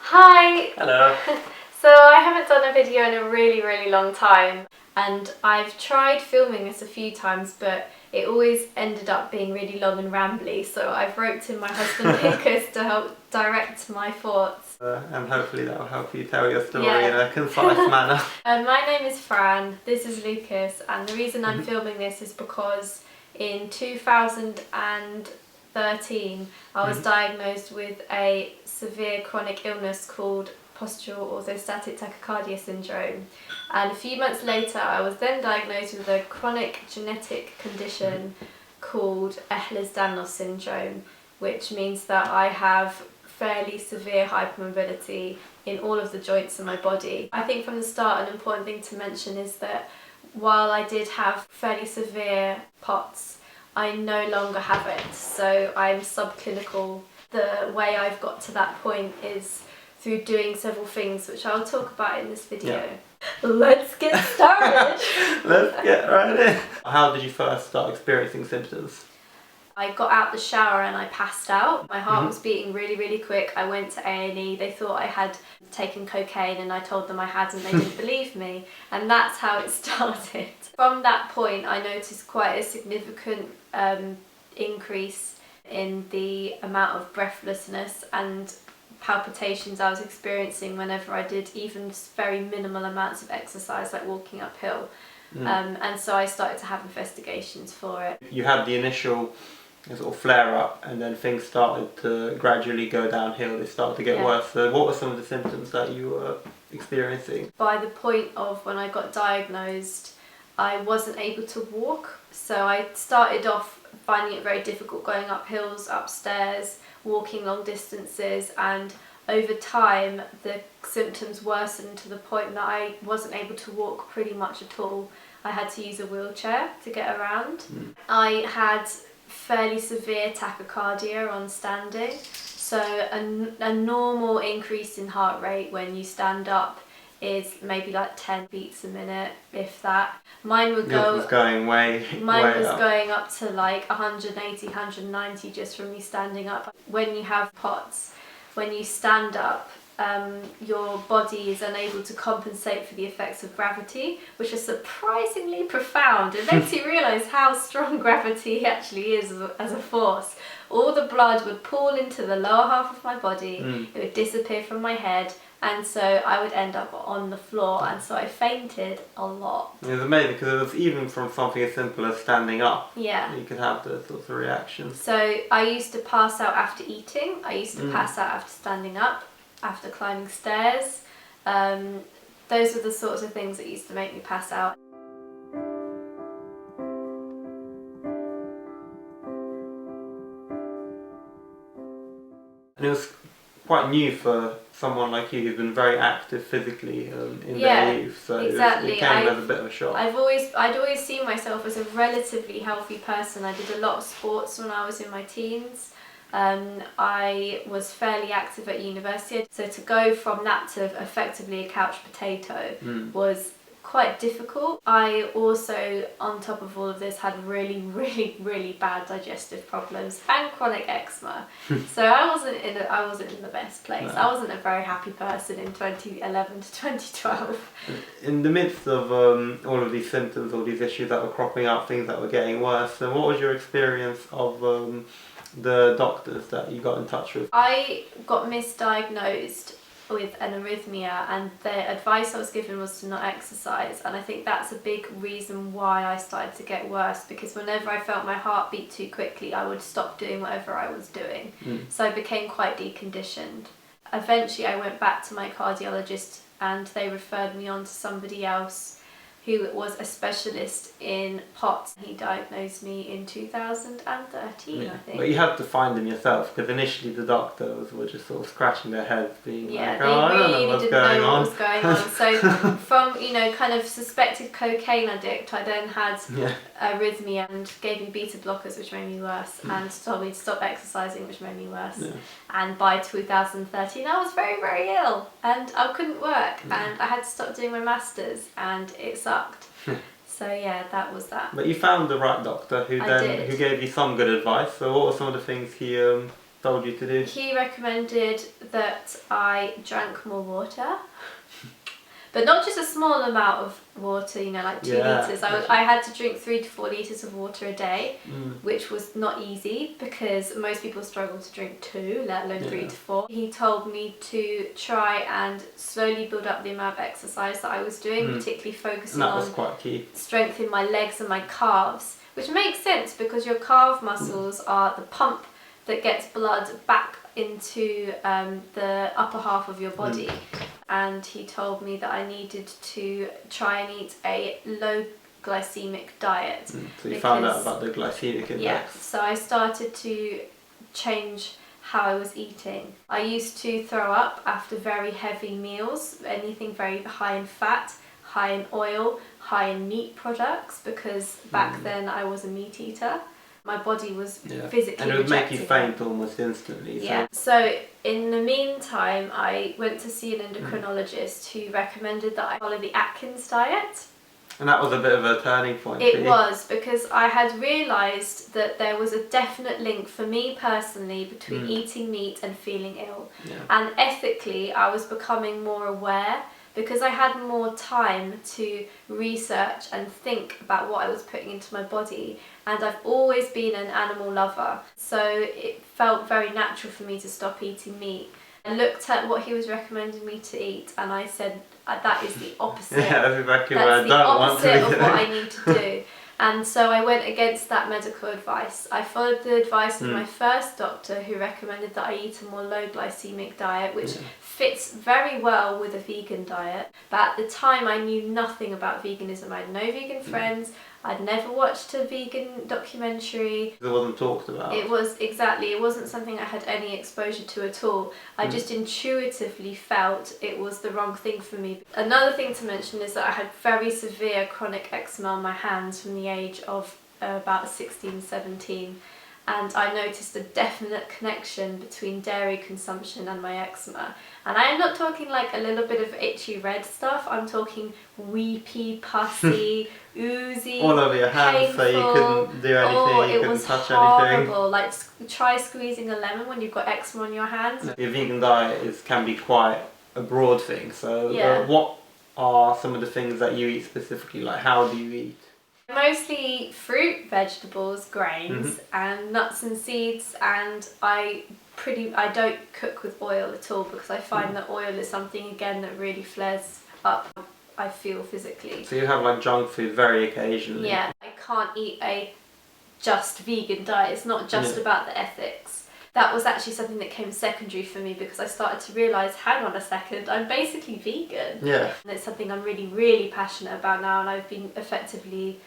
Hi! Hello. So I haven't done a video in a really long time, and I've tried filming this a few times, but it always ended up being really long and rambly, so I've roped in my husband Lucas to help direct my thoughts. And hopefully that will help you tell your story Yeah. in a concise manner. My name is Fran, this is Lucas, and the reason I'm filming this is because in 2013 I was diagnosed with a severe chronic illness called postural orthostatic tachycardia syndrome, and a few months later I was then diagnosed with a chronic genetic condition called Ehlers-Danlos syndrome, which means that I have fairly severe hypermobility in all of the joints in my body. I think from the start an important thing to mention is that while I did have fairly severe POTS, I no longer have it, so I'm subclinical. The way I've got to that point is through doing several things, which I'll talk about in this video. Yeah. Let's get started! Let's get right in. How did you first start experiencing symptoms? I got out the shower and I passed out. My heart was beating really quick. I went to A&E. They thought I had taken cocaine and I told them I hadn't. They didn't believe me. And that's how it started. From that point I noticed quite a significant increase in the amount of breathlessness and palpitations I was experiencing whenever I did even very minimal amounts of exercise, like walking uphill. And so I started to have investigations for it. You had the initial sort of flare up and then things started to gradually go downhill, they started to get worse. So what were some of the symptoms that you were experiencing? By the point of when I got diagnosed, I wasn't able to walk, so I started off finding it very difficult going up hills, upstairs, walking long distances, and over time the symptoms worsened to the point that I wasn't able to walk pretty much at all. I had to use a wheelchair to get around. I had fairly severe tachycardia on standing, so a normal increase in heart rate when you stand up is maybe like 10 beats a minute, if that. Mine would go. Yours was going way up. Going up to like 180, 190 just from me standing up. When you have POTS, when you stand up, your body is unable to compensate for the effects of gravity, which are surprisingly profound. It makes you realise how strong gravity actually is as a force. All the blood would pool into the lower half of my body, it would disappear from my head, and so I would end up on the floor, and so I fainted a lot. It was amazing because it was even from something as simple as standing up. Yeah. You could have those sorts of reactions. So I used to pass out after eating, I used to pass out after standing up, after climbing stairs. Those were the sorts of things that used to make me pass out. And it was quite new for someone like you who's been very active physically in their youth, so exactly. It came as a bit of a shock. I'd always seen myself as a relatively healthy person. I did a lot of sports when I was in my teens. I was fairly active at university, so to go from that to effectively a couch potato was quite difficult. I also, on top of all of this, had really bad digestive problems and chronic eczema. So I wasn't in the best place. No. I wasn't a very happy person in 2011 to 2012. In the midst of all of these symptoms, all these issues that were cropping up, things that were getting worse, then what was your experience of the doctors that you got in touch with? I got misdiagnosed with an arrhythmia, and the advice I was given was to not exercise, and I think that's a big reason why I started to get worse, because whenever I felt my heart beat too quickly I would stop doing whatever I was doing. So I became quite deconditioned. Eventually I went back to my cardiologist and they referred me on to somebody else who was a specialist in POTS. He diagnosed me in 2013, I think. But you had to find him yourself, because initially the doctors were just sort of scratching their heads, being like, they I don't know what's going on. What was going on. So from, kind of suspected cocaine addict, I then had arrhythmia and gave me beta blockers, which made me worse, and told me to stop exercising, which made me worse. And by 2013 I was very ill and I couldn't work, and I had to stop doing my masters, and it sucked. So yeah, that was that. But you found the right doctor who gave you some good advice. So what were some of the things he told you to do? He recommended that I drank more water. But not just a small amount of water, you know, like 2 litres. I had to drink 3 to 4 litres of water a day, which was not easy because most people struggle to drink 2, let alone 3 to 4. He told me to try and slowly build up the amount of exercise that I was doing, particularly focusing on quite key. strengthening my legs and my calves, which makes sense because your calf muscles are the pump that gets blood back into the upper half of your body. And he told me that I needed to try and eat a low glycemic diet. So you found out about the glycemic index? Yeah, so I started to change how I was eating. I used to throw up after very heavy meals, anything very high in fat, high in oil, high in meat products, because back then I was a meat eater. My body was physically and it would make you rejecting faint almost instantly. Yeah. So in the meantime, I went to see an endocrinologist who recommended that I follow the Atkins diet. And that was a bit of a turning point for It you. was, because I had realised that there was a definite link for me personally between eating meat and feeling ill. Yeah. And ethically, I was becoming more aware because I had more time to research and think about what I was putting into my body. And I've always been an animal lover, so it felt very natural for me to stop eating meat. I looked at what he was recommending me to eat and I said, that is the opposite. Yeah, that's exactly what That's I the don't want to opposite be of doing. what I need to do. And so I went against that medical advice. I followed the advice of my first doctor, who recommended that I eat a more low glycemic diet, which fits very well with a vegan diet. But at the time I knew nothing about veganism. I had no vegan friends. I'd never watched a vegan documentary. It wasn't talked about. It wasn't something I had any exposure to at all. I just intuitively felt it was the wrong thing for me. Another thing to mention is that I had very severe chronic eczema on my hands from the age of about 16, 17. And I noticed a definite connection between dairy consumption and my eczema. And I am not talking like a little bit of itchy red stuff, I'm talking weepy, pussy, oozy, all over your hands, painful. so you couldn't do anything, you couldn't touch anything. Horrible. Like, try squeezing a lemon when you've got eczema on your hands. Your vegan diet can be quite a broad thing, so what are some of the things that you eat specifically? Like, how do you eat? Mostly fruit, vegetables, grains, and nuts and seeds, and I don't cook with oil at all because I find that oil is something again that really flares up, I feel, physically. So you have like junk food very occasionally? Yeah, I can't eat a just vegan diet. It's not just about the ethics. That was actually something that came secondary for me because I started to realise, hang on a second, I'm basically vegan. Yeah. And it's something I'm really, really passionate about now, and I've been effectively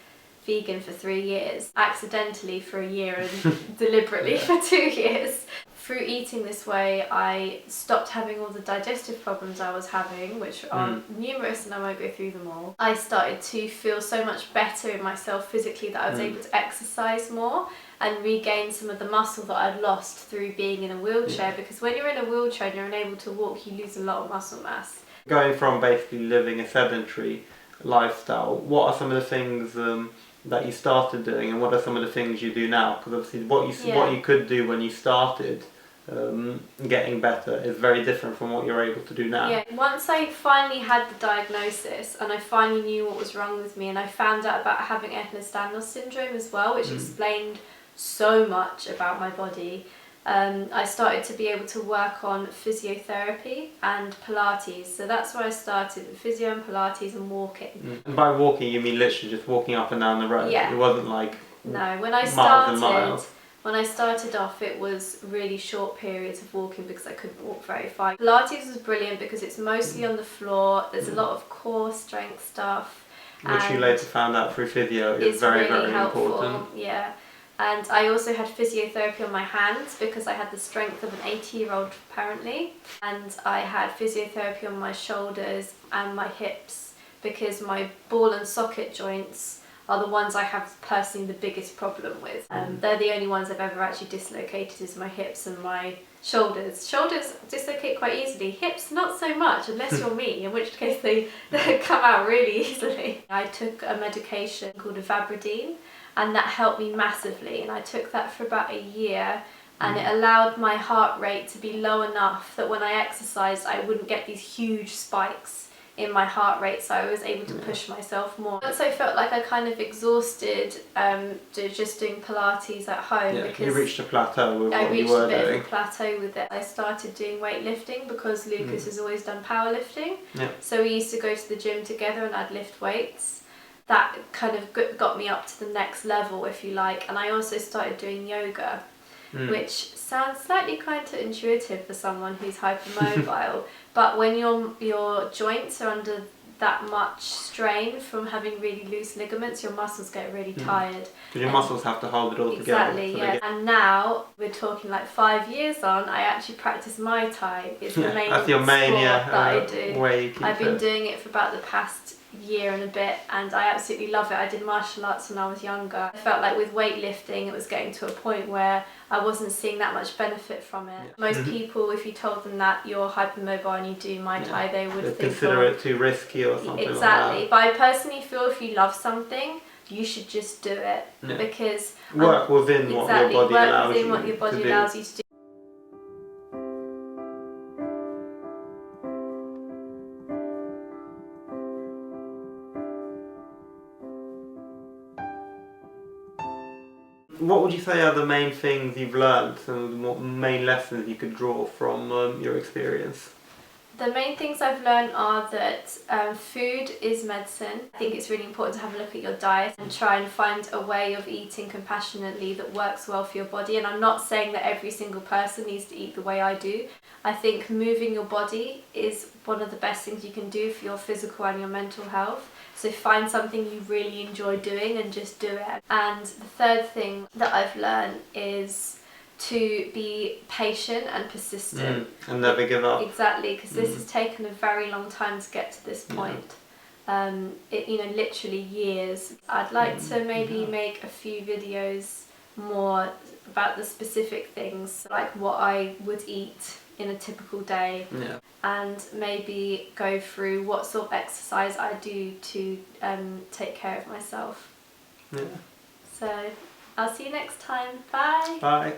vegan for 3 years, accidentally for a year and deliberately for 2 years. Through eating this way, I stopped having all the digestive problems I was having, which are numerous and I won't go through them all. I started to feel so much better in myself physically that I was able to exercise more and regain some of the muscle that I'd lost through being in a wheelchair, because when you're in a wheelchair and you're unable to walk, you lose a lot of muscle mass. Going from basically living a sedentary lifestyle, what are some of the things that you started doing, and what are some of the things you do now? Because obviously what you could do when you started getting better is very different from what you're able to do now. Yeah, once I finally had the diagnosis and I finally knew what was wrong with me, and I found out about having Ehlers-Danlos syndrome as well, which explained so much about my body, I started to be able to work on physiotherapy and Pilates. So that's where I started, physio and Pilates and walking. And by walking you mean literally just walking up and down the road? Yeah. It wasn't like no, when I started off, it was really short periods of walking because I couldn't walk very far. Pilates was brilliant because it's mostly on the floor. There's a lot of core strength stuff. Which you later found out through physio is very, really very helpful. important. Yeah. And I also had physiotherapy on my hands because I had the strength of an 80-year-old apparently. And I had physiotherapy on my shoulders and my hips because my ball and socket joints are the ones I have personally the biggest problem with. They're the only ones I've ever actually dislocated, is my hips and my shoulders. Shoulders dislocate quite easily, hips not so much unless you're me, in which case they come out really easily. I took a medication called Avabradine and that helped me massively, and I took that for about a year, and it allowed my heart rate to be low enough that when I exercised I wouldn't get these huge spikes in my heart rate, so I was able to push myself more. Once I felt like I kind of exhausted just doing Pilates at home, because you reached a plateau with I what you reached were a bit doing. of a plateau with it. I started doing weightlifting because Lucas has always done powerlifting. So we used to go to the gym together and I'd lift weights. That kind of got me up to the next level, if you like. And I also started doing yoga, which sounds slightly counterintuitive for someone who's hypermobile, but when your joints are under that much strain from having really loose ligaments, your muscles get really tired. Because your muscles have to hold it all together. Exactly, yeah. And now, we're talking like 5 years on, I actually practice Muay Thai. It's the main that's your main sport that I do. way you keep I've been it. doing it for about the past year and a bit, and I absolutely love it. I did martial arts when I was younger. I felt like with weightlifting it was getting to a point where I wasn't seeing that much benefit from it. Most people, if you told them that you're hypermobile and you do Muay Thai, they would think, consider it too risky or something exactly. like that. But I personally feel if you love something, you should just do it, because work within what your body allows you what your body to do. allows you to do. What would you say are the main things you've learned, and what main lessons you could draw from your experience? The main things I've learned are that food is medicine. I think it's really important to have a look at your diet and try and find a way of eating compassionately that works well for your body. And I'm not saying that every single person needs to eat the way I do. I think moving your body is one of the best things you can do for your physical and your mental health. So find something you really enjoy doing and just do it. And the third thing that I've learned is to be patient and persistent. And never give up. Exactly, because this has taken a very long time to get to this point. Literally years. I'd like to maybe make a few videos more about the specific things, like what I would eat in a typical day, and maybe go through what sort of exercise I do to take care of myself. So I'll see you next time. Bye. Bye.